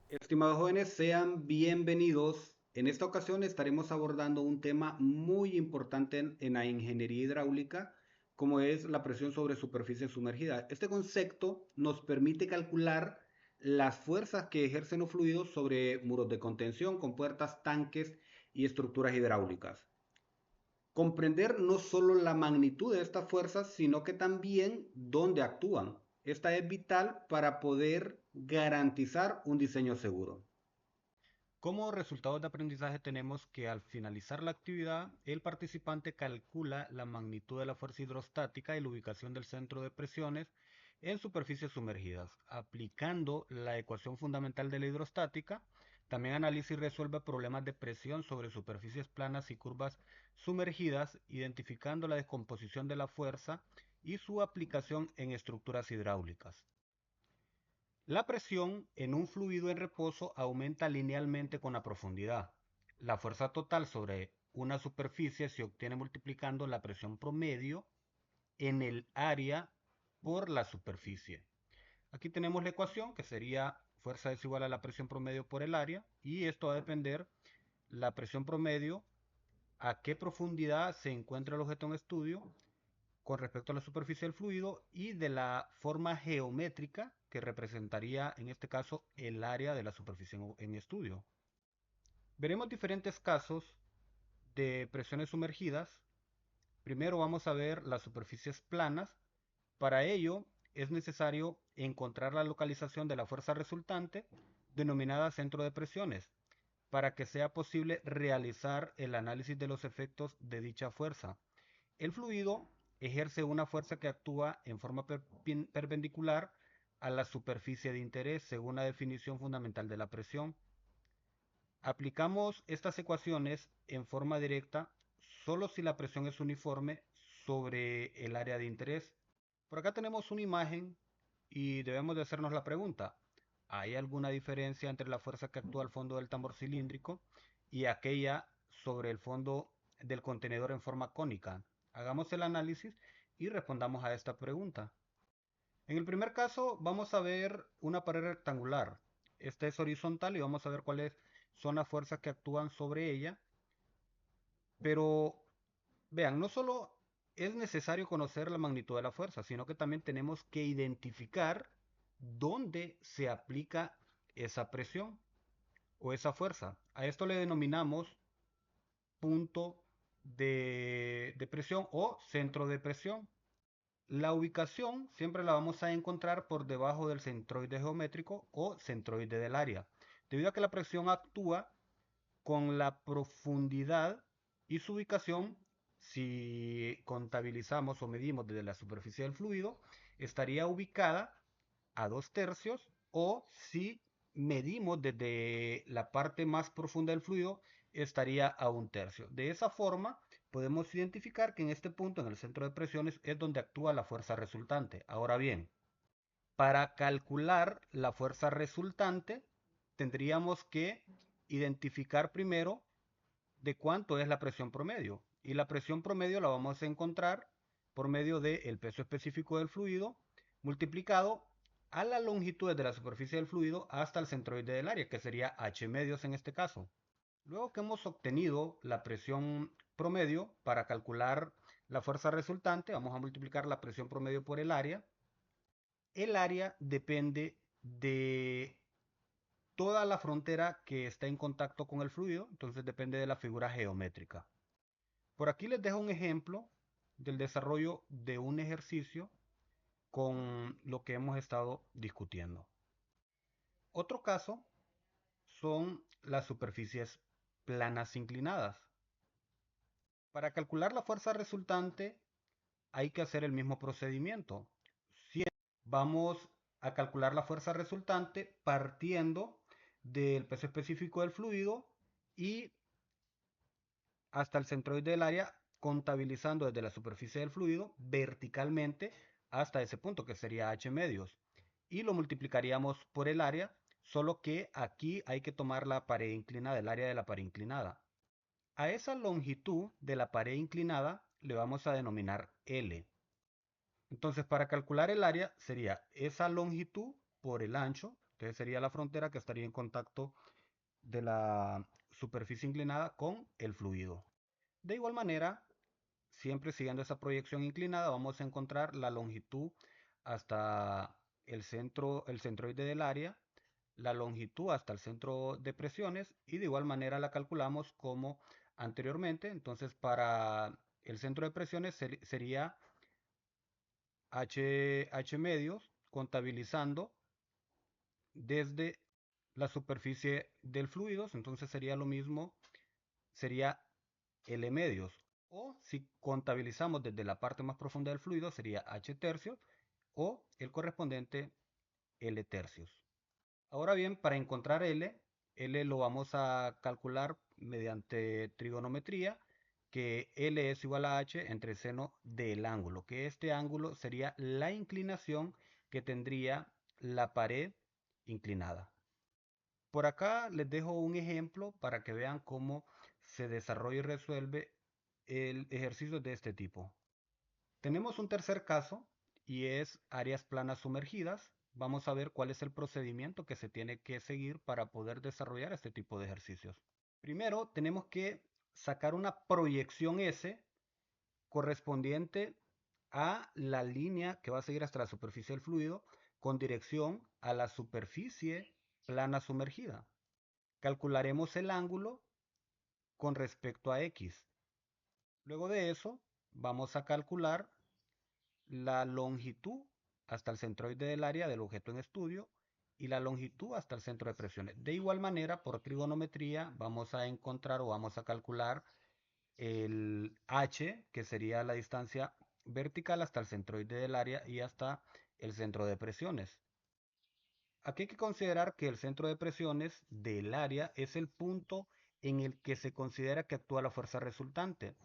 Estimados jóvenes, sean bienvenidos. En esta ocasión estaremos abordando un tema muy importante en la ingeniería hidráulica, como es la presión sobre superficie sumergida. Este concepto nos permite calcular las fuerzas que ejercen los fluidos sobre muros de contención, compuertas, tanques y estructuras hidráulicas. Comprender no solo la magnitud de estas fuerzas, sino que también dónde actúan. Esta es vital para poder garantizar un diseño seguro. Como resultados de aprendizaje tenemos que al finalizar la actividad, el participante calcula la magnitud de la fuerza hidrostática y la ubicación del centro de presiones en superficies sumergidas. Aplicando la ecuación fundamental de la hidrostática, también analiza y resuelve problemas de presión sobre superficies planas y curvas sumergidas, identificando la descomposición de la fuerza y su aplicación en estructuras hidráulicas. La presión en un fluido en reposo aumenta linealmente con la profundidad. La fuerza total sobre una superficie se obtiene multiplicando la presión promedio en el área por la superficie. Aquí tenemos la ecuación que sería fuerza es igual a la presión promedio por el área, y esto va a depender la presión promedio, a qué profundidad se encuentra el objeto en estudio con respecto a la superficie del fluido, y de la forma geométrica que representaría en este caso el área de la superficie en estudio. Veremos diferentes casos de presiones sumergidas. Primero vamos a ver las superficies planas. Para ello es necesario encontrar la localización de la fuerza resultante, denominada centro de presiones, para que sea posible realizar el análisis de los efectos de dicha fuerza. El fluido ejerce una fuerza que actúa en forma perpendicular a la superficie de interés, según la definición fundamental de la presión. Aplicamos estas ecuaciones en forma directa solo si la presión es uniforme sobre el área de interés. Por acá tenemos una imagen y debemos de hacernos la pregunta: ¿hay alguna diferencia entre la fuerza que actúa al fondo del tambor cilíndrico y aquella sobre el fondo del contenedor en forma cónica? Hagamos el análisis y respondamos a esta pregunta. En el primer caso vamos a ver una pared rectangular. Esta es horizontal y vamos a ver cuáles son las fuerzas que actúan sobre ella. Pero vean, no solo es necesario conocer la magnitud de la fuerza, sino que también tenemos que identificar dónde se aplica esa presión o esa fuerza. A esto le denominamos punto de presión o centro de presión. La ubicación siempre la vamos a encontrar por debajo del centroide geométrico o centroide del área, debido a que la presión actúa con la profundidad, y su ubicación, si contabilizamos o medimos desde la superficie del fluido, estaría ubicada a 2/3, o si medimos desde la parte más profunda del fluido, estaría a 1/3. De esa forma, podemos identificar que en este punto, en el centro de presiones, es donde actúa la fuerza resultante. Ahora bien, para calcular la fuerza resultante, tendríamos que identificar primero de cuánto es la presión promedio. Y la presión promedio la vamos a encontrar por medio del peso específico del fluido multiplicado a la longitud de la superficie del fluido hasta el centroide del área, que sería h medios en este caso. Luego que hemos obtenido la presión promedio, para calcular la fuerza resultante, vamos a multiplicar la presión promedio por el área. El área depende de toda la frontera que está en contacto con el fluido, entonces depende de la figura geométrica. Por aquí les dejo un ejemplo del desarrollo de un ejercicio con lo que hemos estado discutiendo. Otro caso son las superficies planas inclinadas. Para calcular la fuerza resultante hay que hacer el mismo procedimiento. Vamos a calcular la fuerza resultante partiendo del peso específico del fluido y hasta el centroide del área, contabilizando desde la superficie del fluido verticalmente hasta ese punto, que sería h medios, y lo multiplicaríamos por el área, solo que aquí hay que tomar la pared inclinada, el área de la pared inclinada. A esa longitud de la pared inclinada le vamos a denominar L. Entonces, para calcular el área sería esa longitud por el ancho, Entonces sería la frontera que estaría en contacto de la superficie inclinada con el fluido. De igual manera, siempre siguiendo esa proyección inclinada, vamos a encontrar la longitud hasta el centroide del área, la longitud hasta el centro de presiones, y de igual manera la calculamos como anteriormente. Entonces, para el centro de presiones sería H medios, contabilizando desde la superficie del fluido. Entonces sería lo mismo, sería L medios. O si contabilizamos desde la parte más profunda del fluido, sería H tercios o el correspondiente L tercios. Ahora bien, para encontrar L lo vamos a calcular mediante trigonometría, que L es igual a H entre el seno del ángulo, que este ángulo sería la inclinación que tendría la pared inclinada. Por acá les dejo un ejemplo para que vean cómo se desarrolla y resuelve el ejercicio de este tipo. Tenemos un tercer caso y es áreas planas sumergidas. Vamos a ver cuál es el procedimiento que se tiene que seguir para poder desarrollar este tipo de ejercicios. Primero tenemos que sacar una proyección S correspondiente a la línea que va a seguir hasta la superficie del fluido con dirección a la superficie plana sumergida. Calcularemos el ángulo con respecto a X. Luego de eso, vamos a calcular la longitud hasta el centroide del área del objeto en estudio y la longitud hasta el centro de presiones. De igual manera, por trigonometría, vamos a encontrar o vamos a calcular el h, que sería la distancia vertical hasta el centroide del área y hasta el centro de presiones. Aquí hay que considerar que el centro de presiones del área es el punto en el que se considera que actúa la fuerza resultante.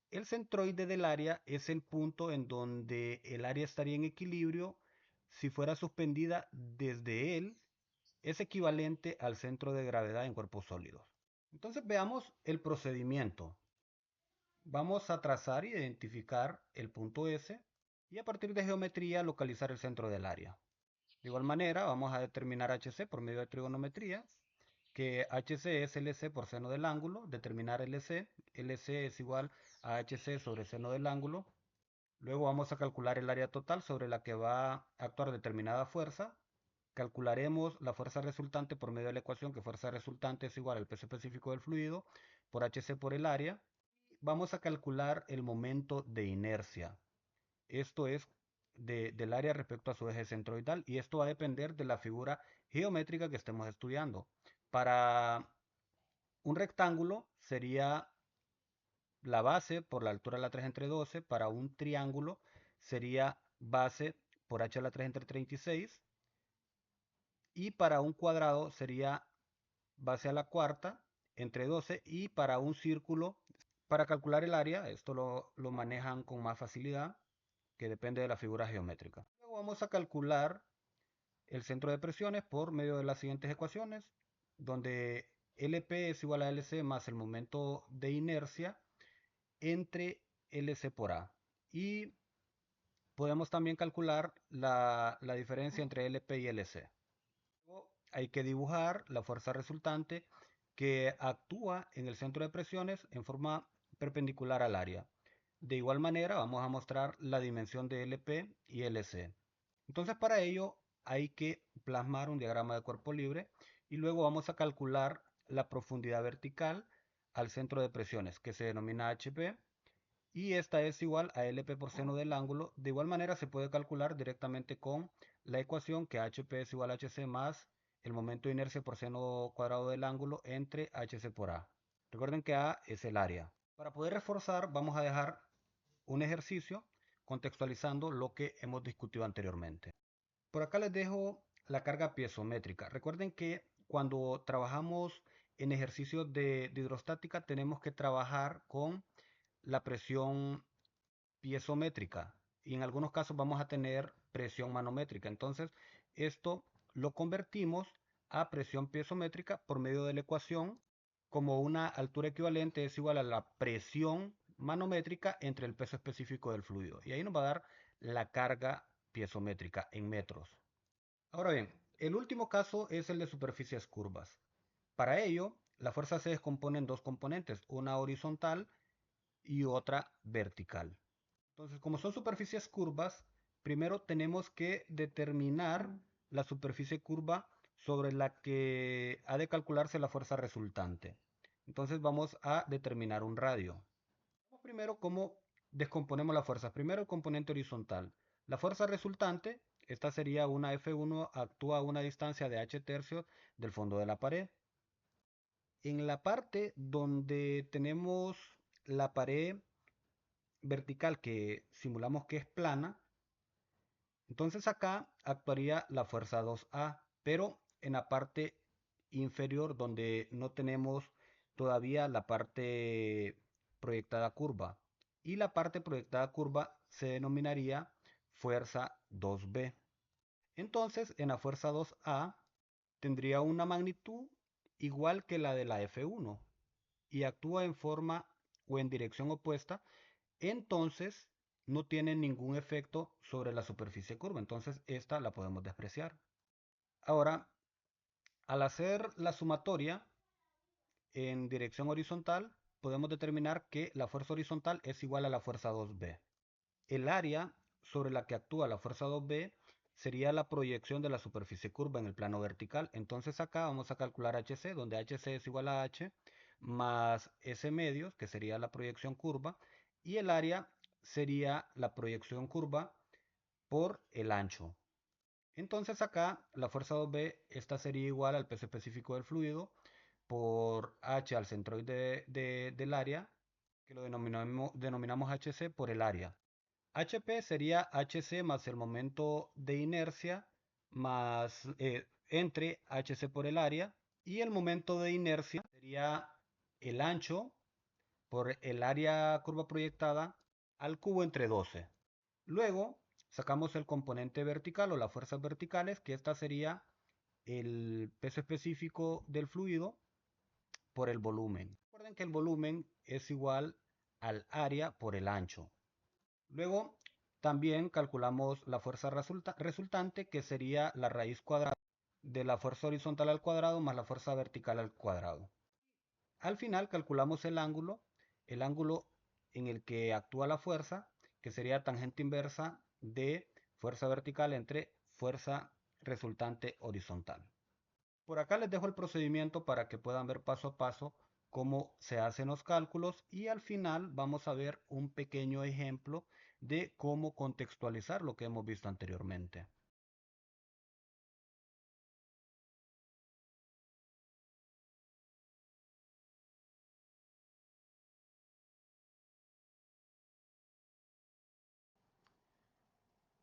El centroide del área es el punto en donde el área estaría en equilibrio si fuera suspendida desde él. Es equivalente al centro de gravedad en cuerpos sólidos. Entonces veamos el procedimiento. Vamos a trazar e identificar el punto S y a partir de geometría localizar el centro del área. De igual manera vamos a determinar HC por medio de trigonometría, que HC es LC por seno del ángulo, determinar LC. LC es igual a HC sobre seno del ángulo. Luego vamos a calcular el área total sobre la que va a actuar determinada fuerza. Calcularemos la fuerza resultante por medio de la ecuación, que fuerza resultante es igual al peso específico del fluido por HC por el área. Vamos a calcular el momento de inercia. Esto es del área respecto a su eje centroidal, y esto va a depender de la figura geométrica que estemos estudiando. Para un rectángulo sería la base por la altura de la 3 entre 12. Para un triángulo sería base por h a la 3 entre 36. Y para un cuadrado sería base a la cuarta entre 12. Y para un círculo, para calcular el área, esto lo manejan con más facilidad, que depende de la figura geométrica. Luego vamos a calcular el centro de presiones por medio de las siguientes ecuaciones, donde LP es igual a LC más el momento de inercia entre LC por A. Y podemos también calcular la diferencia entre LP y LC. Luego hay que dibujar la fuerza resultante que actúa en el centro de presiones en forma perpendicular al área. De igual manera vamos a mostrar la dimensión de LP y LC. Entonces para ello hay que plasmar un diagrama de cuerpo libre y luego vamos a calcular la profundidad vertical al centro de presiones, que se denomina HP, y esta es igual a LP por seno del ángulo. De igual manera se puede calcular directamente con la ecuación, que HP es igual a HC más el momento de inercia por seno cuadrado del ángulo entre HC por A. Recuerden que A es el área. Para poder reforzar vamos a dejar un ejercicio contextualizando lo que hemos discutido anteriormente. Por acá les dejo la carga piezométrica. Recuerden que cuando trabajamos en ejercicios de hidrostática tenemos que trabajar con la presión piezométrica y en algunos casos vamos a tener presión manométrica. Entonces esto lo convertimos a presión piezométrica por medio de la ecuación, como una altura equivalente es igual a la presión manométrica entre el peso específico del fluido, y ahí nos va a dar la carga piezométrica en metros. Ahora bien, El último caso es el de superficies curvas. Para ello, la fuerza se descompone en dos componentes, una horizontal y otra vertical. Entonces, como son superficies curvas, primero tenemos que determinar la superficie curva sobre la que ha de calcularse la fuerza resultante. Entonces vamos a determinar un radio. Primero, ¿cómo descomponemos la fuerza? Primero, el componente horizontal. La fuerza resultante, esta sería una F1, actúa a una distancia de h tercios del fondo de la pared. En la parte donde tenemos la pared vertical que simulamos que es plana, entonces acá actuaría la fuerza 2A, pero en la parte inferior donde no tenemos todavía la parte proyectada curva. Y la parte proyectada curva se denominaría fuerza 2B. Entonces en la fuerza 2A tendría una magnitud igual que la de la F1 y actúa en forma o en dirección opuesta, entonces no tiene ningún efecto sobre la superficie curva, entonces esta la podemos despreciar. Ahora, al hacer la sumatoria en dirección horizontal, podemos determinar que la fuerza horizontal es igual a la fuerza 2B. El área sobre la que actúa la fuerza 2B sería la proyección de la superficie curva en el plano vertical. Entonces acá vamos a calcular HC, donde HC es igual a H más S medios, que sería la proyección curva, y el área sería la proyección curva por el ancho. Entonces acá la fuerza 2B, esta sería igual al peso específico del fluido por H al centroide del área, que lo denominamos HC por el área. HP sería HC más el momento de inercia más entre HC por el área, y el momento de inercia sería el ancho por el área curva proyectada al cubo entre 12. Luego sacamos el componente vertical o las fuerzas verticales, que esta sería el peso específico del fluido por el volumen. Recuerden que el volumen es igual al área por el ancho. Luego también calculamos la fuerza resultante, que sería la raíz cuadrada de la fuerza horizontal al cuadrado más la fuerza vertical al cuadrado. Al final calculamos el ángulo en el que actúa la fuerza, que sería tangente inversa de fuerza vertical entre fuerza resultante horizontal. Por acá les dejo el procedimiento para que puedan ver paso a paso cómo se hacen los cálculos, y al final vamos a ver un pequeño ejemplo de cómo contextualizar lo que hemos visto anteriormente.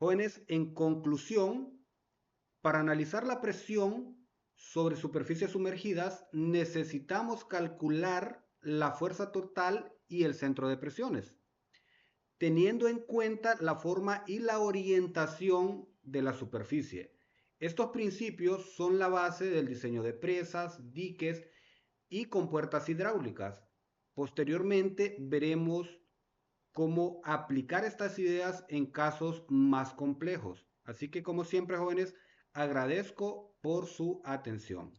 Jóvenes, en conclusión, para analizar la presión sobre superficies sumergidas necesitamos calcular la fuerza total y el centro de presiones, teniendo en cuenta la forma y la orientación de la superficie. Estos principios son la base del diseño de presas, diques y compuertas hidráulicas. Posteriormente veremos cómo aplicar estas ideas en casos más complejos. Así que, como siempre, jóvenes, agradezco por su atención.